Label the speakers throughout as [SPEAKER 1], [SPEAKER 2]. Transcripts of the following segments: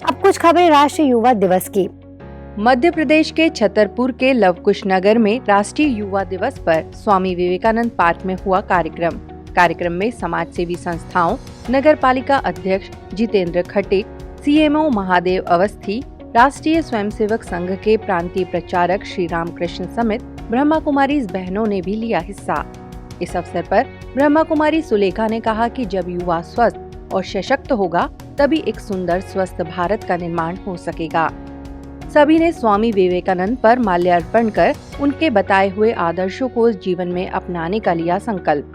[SPEAKER 1] अब कुछ खबरें राष्ट्रीय युवा दिवस की।
[SPEAKER 2] मध्य प्रदेश के छतरपुर के लवकुश नगर में राष्ट्रीय युवा दिवस पर स्वामी विवेकानंद पार्क में हुआ कार्यक्रम में समाज सेवी संस्थाओं, नगर पालिका अध्यक्ष जितेंद्र खटिक, सीएमओ महादेव अवस्थी, राष्ट्रीय स्वयंसेवक संघ के प्रांतीय प्रचारक श्री रामकृष्ण समेत ब्रह्मा कुमारी बहनों ने भी लिया हिस्सा। इस अवसर पर ब्रह्मा कुमारी सुलेखा ने कहा कि जब युवा स्वस्थ और सशक्त होगा तभी एक सुंदर स्वस्थ भारत का निर्माण हो सकेगा। सभी ने स्वामी विवेकानंद पर माल्यार्पण कर उनके बताए हुए आदर्शों को जीवन में अपनाने का लिया संकल्प।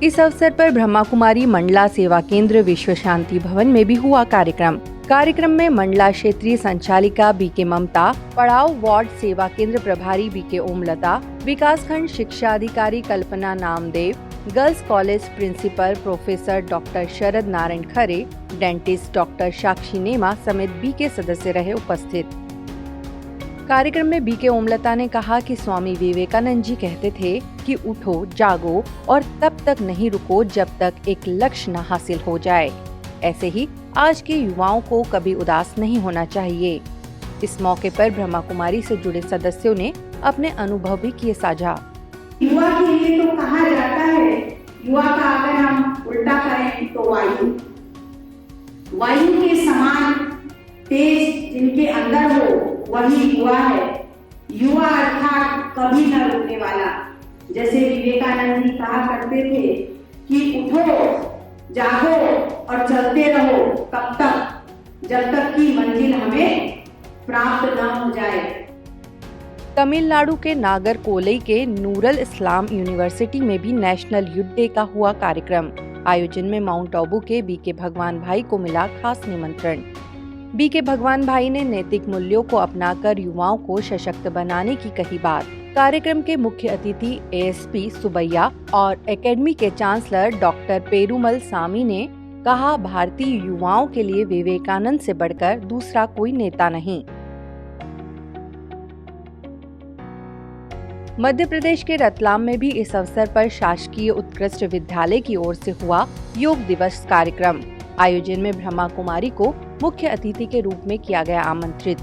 [SPEAKER 2] इस अवसर पर ब्रह्मा कुमारी मंडला सेवा केंद्र विश्व शांति भवन में भी हुआ कार्यक्रम में मंडला क्षेत्रीय संचालिका बीके ममता, पड़ाव वार्ड सेवा केंद्र प्रभारी बीके ओमलता, विकास खंड शिक्षा अधिकारी Kalpana Namdev, girls college principal professor doctor Sharad Narayan Khare, dentist doctor Sakshi Nema समेत बीके सदस्य रहे उपस्थित। कार्यक्रम में बीके ओमलता ने कहा कि स्वामी विवेकानंद जी कहते थे कि उठो, जागो और तब तक नहीं रुको जब तक एक लक्ष्य न हासिल हो जाए। ऐसे ही आज के युवाओं को कभी उदास नहीं होना चाहिए। इस मौके पर ब्रह्मा कुमारी से जुड़े सदस्यों ने अपने अनुभव भी किए साझा।
[SPEAKER 3] युवा के लिए तो कहा जाता है, युवा का अगर हम उल्टा करें तो वायु के समान तेज जिनके अंदर हो वही युवा है। युवा अर्थात कभी न रुकने वाला। जैसे विवेकानंद जी कहा करते थे कि उठो, जागो और चलते रहो तब तक जब तक की मंजिल हमें प्राप्त न हो जाए।
[SPEAKER 2] तमिलनाडु के नागरकोइल के नूरुल इस्लाम यूनिवर्सिटी में भी नेशनल यूथ डे का हुआ कार्यक्रम। आयोजन में माउंट आबू के बीके भगवान भाई को मिला खास निमंत्रण। बीके भगवान भाई ने नैतिक मूल्यों को अपनाकर युवाओं को सशक्त बनाने की कही बात। कार्यक्रम के मुख्य अतिथि एएसपी सुबैया और एकेडमी के चांसलर डॉक्टर पेरुमल सामी ने कहा, भारतीय युवाओं के लिए विवेकानंद से बढ़कर दूसरा कोई नेता नहीं। मध्य प्रदेश के रतलाम में भी इस अवसर पर शासकीय उत्कृष्ट विद्यालय की ओर से हुआ योग दिवस कार्यक्रम। आयोजन में ब्रह्मा कुमारी को मुख्य अतिथि के रूप में किया गया आमंत्रित।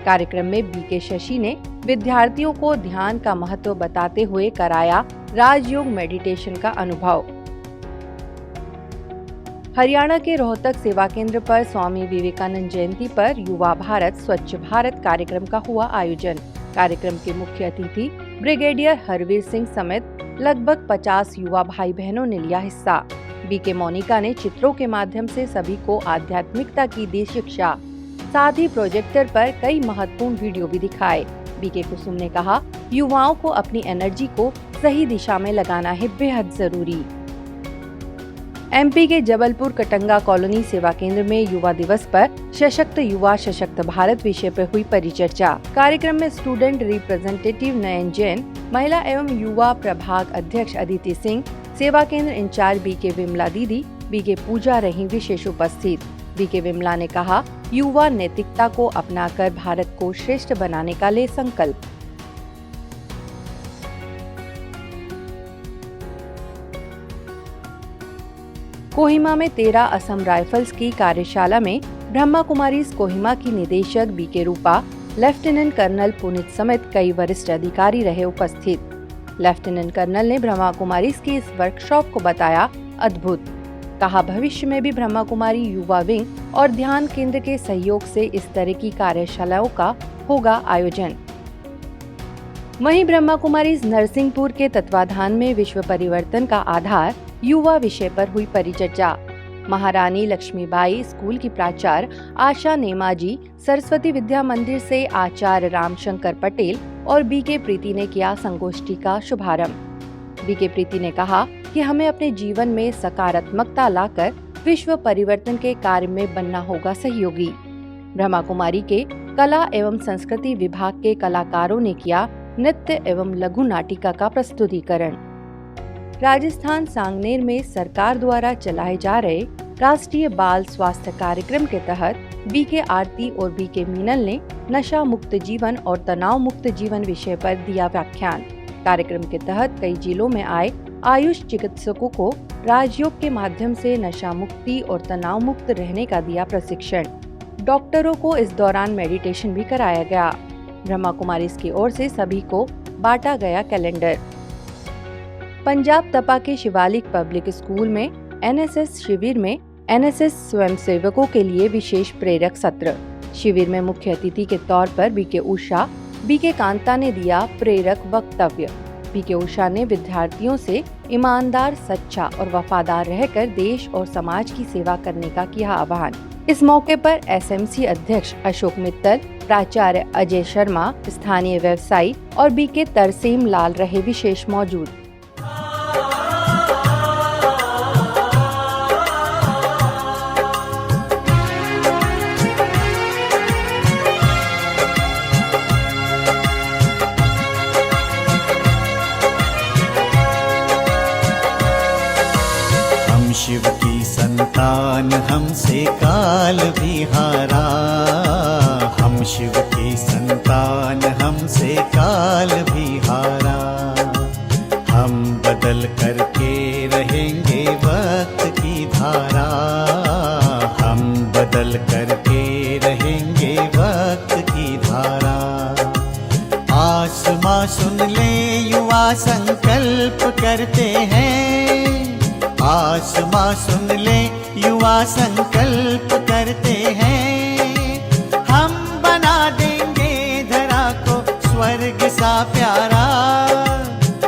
[SPEAKER 2] कार्यक्रम में बीके शशि ने विद्यार्थियों को ध्यान का महत्व बताते हुए कराया राजयोग मेडिटेशन का अनुभव। हरियाणा के रोहतक सेवा केंद्र पर स्वामी विवेकानंद जयंती पर युवा भारत स्वच्छ भारत कार्यक्रम का हुआ आयोजन। कार्यक्रम के मुख्य अतिथि ब्रिगेडियर हरवीर सिंह समेत लगभग 50 युवा भाई बहनों ने लिया हिस्सा। बीके मोनिका ने चित्रों के माध्यम से सभी को आध्यात्मिकता की दी शिक्षा। साथ ही प्रोजेक्टर पर कई महत्वपूर्ण वीडियो भी दिखाए। बीके कुसुम ने कहा, युवाओं को अपनी एनर्जी को सही दिशा में लगाना है बेहद जरूरी। एमपी के जबलपुर कटंगा कॉलोनी सेवा केंद्र में युवा दिवस पर सशक्त युवा सशक्त भारत विषय पर हुई परिचर्चा। कार्यक्रम में स्टूडेंट रिप्रेजेंटेटिव नयन जैन, महिला एवं युवा प्रभाग अध्यक्ष अदिति सिंह, सेवा केंद्र इंचार्ज बीके विमला दीदी, बीके पूजा रही विशेष उपस्थित। बीके विमला ने कहा, युवा नैतिकता को अपनाकर भारत को श्रेष्ठ बनाने का ले संकल्प। कोहिमा में 13 असम राइफल्स की कार्यशाला में ब्रह्मा कुमारी कोहिमा की निदेशक बीके रूपा, लेफ्टिनेंट कर्नल पुनित समेत कई वरिष्ठ अधिकारी रहे उपस्थित। लेफ्टिनेंट कर्नल ने ब्रह्मा कुमारी की इस वर्कशॉप को बताया अद्भुत। कहा, भविष्य में भी ब्रह्मा कुमारी युवा विंग और ध्यान केंद्र के सहयोग से इस तरह की कार्यशालाओं का होगा आयोजन। वहीं ब्रह्मा कुमारी नरसिंहपुर के तत्वाधान में विश्व परिवर्तन का आधार युवा विषय पर हुई परिचर्चा। महारानी लक्ष्मीबाई स्कूल की प्राचार्य आशा नेमाजी, सरस्वती विद्या मंदिर से आचार्य रामशंकर पटेल और बीके प्रीति ने किया संगोष्ठी का शुभारंभ। बीके प्रीति ने कहा कि हमें अपने जीवन में सकारात्मकता लाकर विश्व परिवर्तन के कार्य में बनना होगा सहयोगी। ब्रह्मा कुमारी के कला एवं संस्कृति विभाग के कलाकारों ने किया नृत्य एवं लघु नाटिका का प्रस्तुतिकरण। राजस्थान सांगनेर में सरकार द्वारा चलाए जा रहे राष्ट्रीय बाल स्वास्थ्य कार्यक्रम के तहत बीके आरती और बीके मीनल ने नशा मुक्त जीवन और तनाव मुक्त जीवन विषय पर दिया व्याख्यान। कार्यक्रम के तहत कई जिलों में आए आयुष चिकित्सकों को राजयोग के माध्यम से नशा मुक्ति और तनाव मुक्त रहने का दिया प्रशिक्षण। डॉक्टरों को इस दौरान मेडिटेशन भी कराया गया। ब्रह्मा कुमारीज की ओर से सभी को बांटा गया कैलेंडर। पंजाब तपा के शिवालिक पब्लिक स्कूल में एनएसएस शिविर में एनएसएस स्वयंसेवकों के लिए विशेष प्रेरक सत्र। शिविर में मुख्य अतिथि के तौर पर बीके उषा, बीके कांता ने दिया प्रेरक वक्तव्य। बीके उषा ने विद्यार्थियों से ईमानदार, सच्चा और वफादार रहकर देश और समाज की सेवा करने का किया आह्वान। इस मौके पर एसएमसी अध्यक्ष अशोक मित्तल, प्राचार्य अजय शर्मा, स्थानीय व्यवसायी और बीके तरसेम लाल रहे विशेष मौजूद।
[SPEAKER 4] शिव की संतान हमसे काल भी हारा, हम शिव की संतान हमसे काल भी हारा। हम बदल करके रहेंगे वक्त की धारा, हम बदल करके रहेंगे वक्त की धारा। आसमां सुन ले युवा संकल्प करते हैं, आसमां सुन ले युवा संकल्प करते हैं। हम बना देंगे धरा को स्वर्ग सा प्यारा,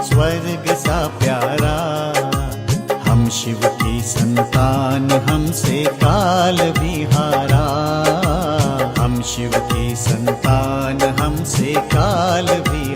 [SPEAKER 4] स्वर्ग सा प्यारा। हम शिव की संतान हमसे काल भी हारा, हम शिव की संतान हमसे काल भी